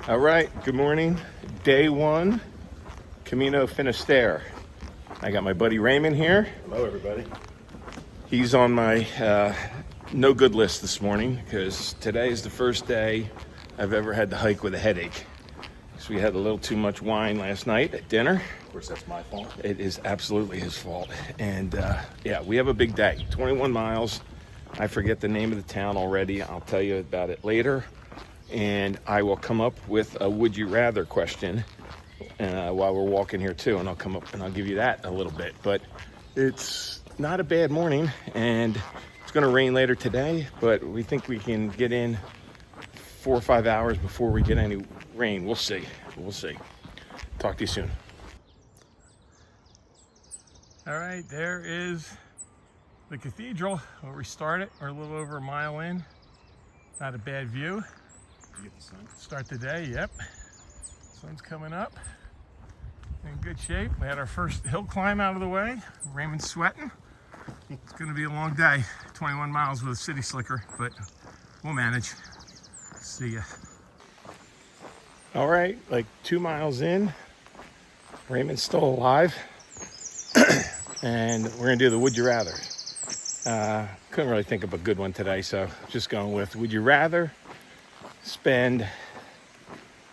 All right, good morning. Day one, Camino Finisterre. I got my buddy Raymond here. Hello, everybody. He's on my no good list this morning because today is the first day I've ever had to hike with a headache. So we had a little too much wine last night at dinner. Of course, that's my fault. It is absolutely his fault. And yeah, we have a big day, 21 miles. I forget the name of the town already. I'll tell you about it later. And I will come up with a would you rather question while we're walking here too. And I'll come up and I'll give you that a little bit. But it's not a bad morning, and it's going to rain later today, but we think we can get in 4 or 5 hours before we get any rain. We'll see. We'll see. Talk to you soon. All right, there is the cathedral where we started. We're a little over a mile in. Not a bad view. You get the sun? Start the day, yep. Sun's coming up. In good shape. We had our first hill climb out of the way. Raymond's sweating. It's gonna be a long day. 21 miles with a city slicker, but we'll manage. See ya. All right, like 2 miles in, Raymond's still alive. And we're gonna do the would you rather. Couldn't really think of a good one today, so just going with would you rather spend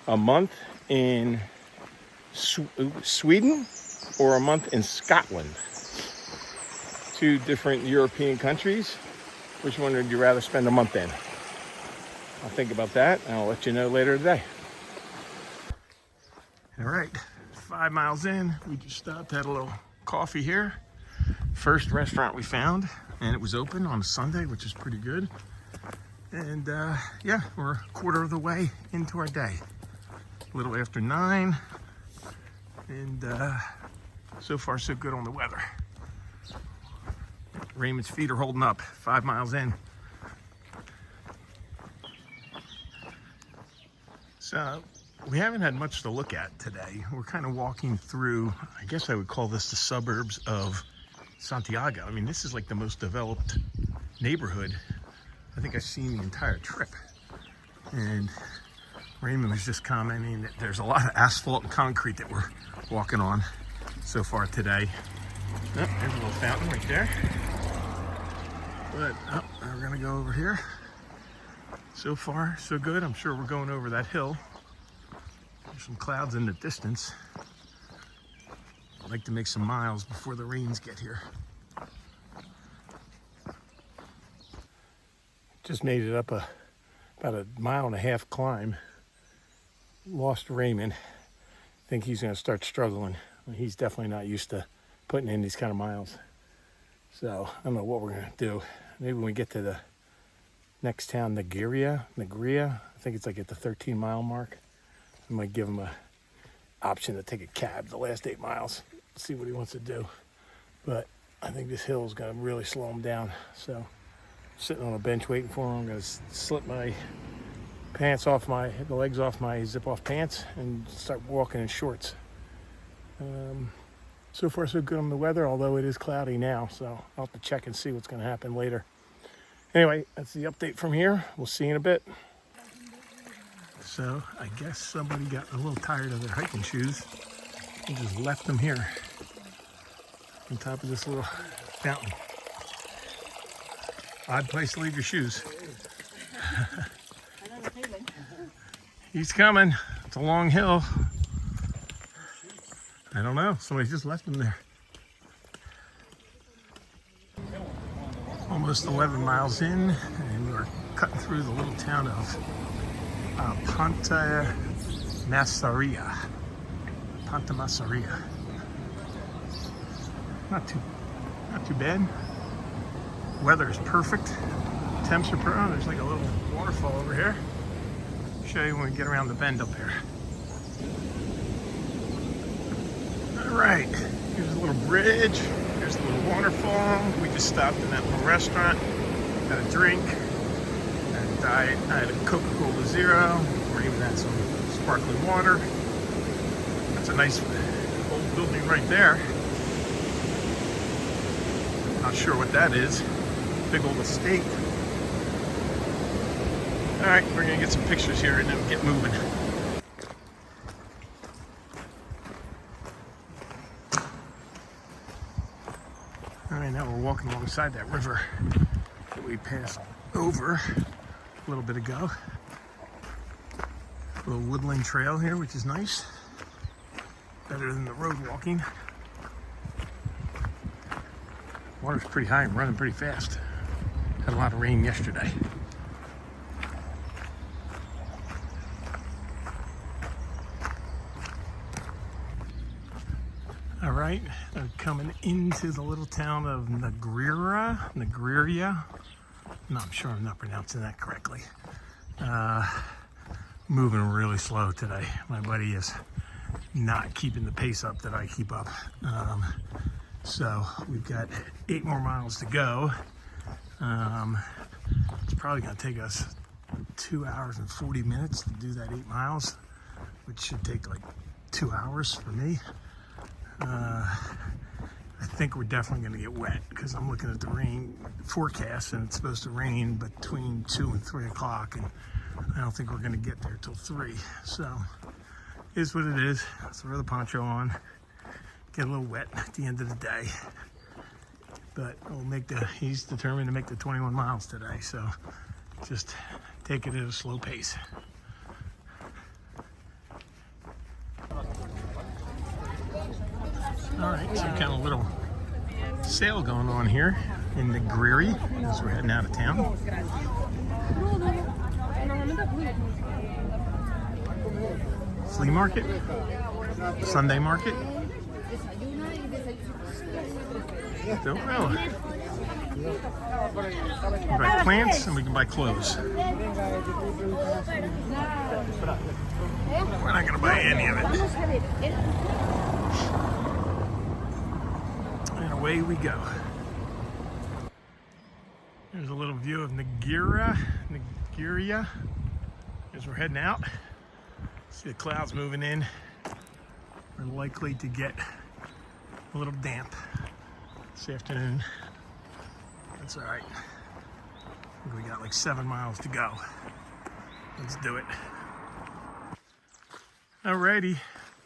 a month in Sweden or a month in Scotland? Two different European countries. Which one would you rather spend a month in? I'll think about that and I'll let you know later today. All right, 5 miles in, we just stopped, had a little coffee here. First restaurant we found, and it was open on a Sunday, which is pretty good. And yeah, we're a quarter of the way into our day. A little after 9, and so far so good on the weather. Raymond's feet are holding up. 5 miles in. So we haven't had much to look at today. We're kind of walking through, I guess I would call this the suburbs of Santiago. I mean, this is like the most developed neighborhood I think I've seen the entire trip. And Raymond was just commenting that there's a lot of asphalt and concrete that we're walking on so far today. Oh, there's a little fountain right there. But we're gonna go over here. So far, so good. I'm sure we're going over that hill. There's some clouds in the distance. I'd like to make some miles before the rains get here. Just made it up about a 1.5 mile climb. Lost Raymond. Think he's gonna start struggling. He's definitely not used to putting in these kind of miles. So I don't know what we're gonna do. Maybe when we get to the next town, Negria. I think it's like at the 13-mile mark. I might give him a option to take a cab the last 8 miles. See what he wants to do. But I think this hill is gonna really slow him down. So sitting on a bench waiting for him. I'm gonna slip my pants off the legs off my zip-off pants and start walking in shorts. So far so good on the weather, although it is cloudy now, so I'll have to check and see what's going to happen later. Anyway, that's the update from here. We'll see you in a bit. So I guess somebody got a little tired of their hiking shoes and just left them here on top of this little fountain. Odd place to leave your shoes. He's coming. It's a long hill. I don't know. Somebody just left them there. Almost 11 miles in, and we're cutting through the little town of Ponta Massaria. Not too bad. Weather is perfect. Temps are perfect. There's like a little waterfall over here. Show you when we get around the bend up here. All right, here's a little bridge. Here's a little waterfall. We just stopped in that little restaurant, got a drink, and a diet. I had a Coca-Cola Zero, or even had some sparkling water. That's a nice old building right there. Not sure what that is. Big old estate. All right, we're gonna get some pictures here and then get moving. walking alongside that river that we passed over a little bit ago. A little woodland trail here, which is nice. Better than the road walking. Water's pretty high and running pretty fast. Had a lot of rain yesterday. All right, coming into the little town of Negreira. No, I'm sure I'm not pronouncing that correctly. Moving really slow today. My buddy is not keeping the pace up that I keep up. So we've got 8 more miles to go. It's probably gonna take us 2 hours and 40 minutes to do that 8 miles, which should take like 2 hours for me. I think we're definitely gonna get wet because I'm looking at the rain forecast and it's supposed to rain between 2 and 3 o'clock, and I don't think we're gonna get there till 3. So it is what it is. Let's throw the poncho on, get a little wet at the end of the day. But he's determined to make the 21 miles today, so just take it at a slow pace. All right, so kind of little sale going on here in the Negreira as we're heading out of town. Flea market, Sunday market. Don't know. We can buy plants and we can buy clothes. We're not gonna buy any of it. And away we go. There's a little view of Negreira as we're heading out. See the clouds moving in. We're likely to get a little damp this afternoon. That's all right. I think we got like 7 miles to go. Let's do it. Alrighty,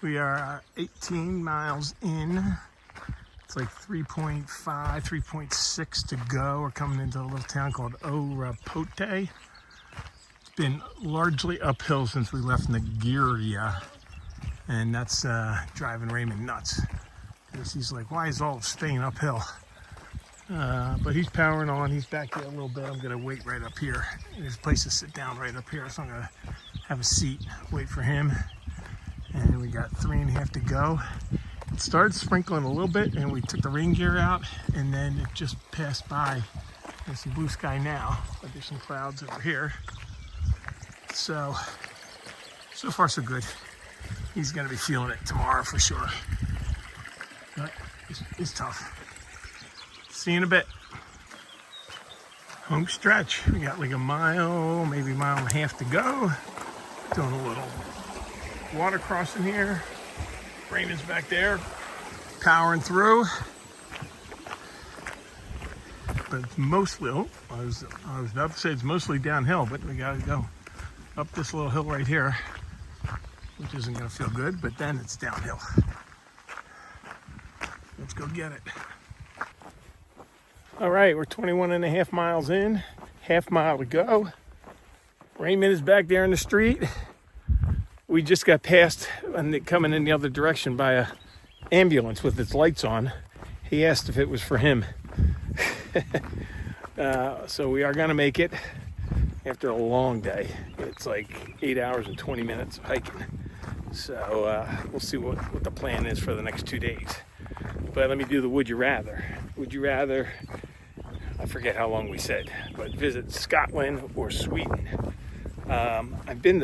we are 18 miles in. It's like 3.5, 3.6 to go. We're coming into a little town called Orapote. It's been largely uphill since we left Negreira, and that's driving Raymond nuts. Because he's like, why is all of Spain uphill? But he's powering on. He's back here a little bit. I'm gonna wait right up here. There's a place to sit down right up here, so I'm gonna have a seat, wait for him. And we got 3.5 to go. It started sprinkling a little bit, and we took the rain gear out, and then it just passed by. There's some blue sky now, but there's some clouds over here. So far so good. He's gonna be feeling it tomorrow for sure. But it's tough. See you in a bit. Home stretch. We got like a mile, maybe a mile and a half to go. Doing a little water crossing here. Raymond's back there, powering through. But it's mostly, I was about to say it's mostly downhill, but we gotta go up this little hill right here, which isn't gonna feel good, but then it's downhill. Let's go get it. All right, we're 21.5 miles in, half mile to go. Raymond is back there in the street. We just got passed and coming in the other direction by a ambulance with its lights on. He asked if it was for him. So we are gonna make it after a long day. It's like 8 hours and 20 minutes of hiking. So we'll see what the plan is for the next 2 days. But let me do the would you rather. Would you rather, I forget how long we said, but visit Scotland or Sweden? I've been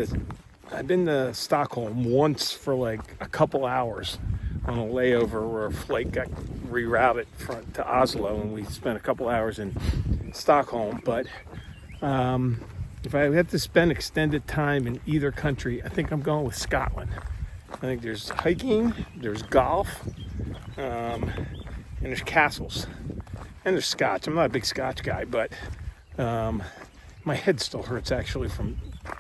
to Stockholm once for like a couple hours on a layover where a flight got rerouted to Oslo, and we spent a couple hours in Stockholm. But if I had to spend extended time in either country, I think I'm going with Scotland. I think there's hiking, there's golf, and there's castles, and there's scotch. I'm not a big scotch guy, but my head still hurts actually from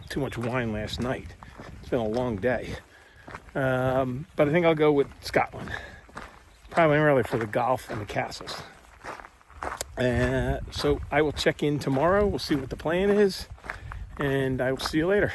too much wine last night. It's been a long day. But I think I'll go with Scotland. Primarily for the golf and the castles. So I will check in tomorrow. We'll see what the plan is, and I will see you later.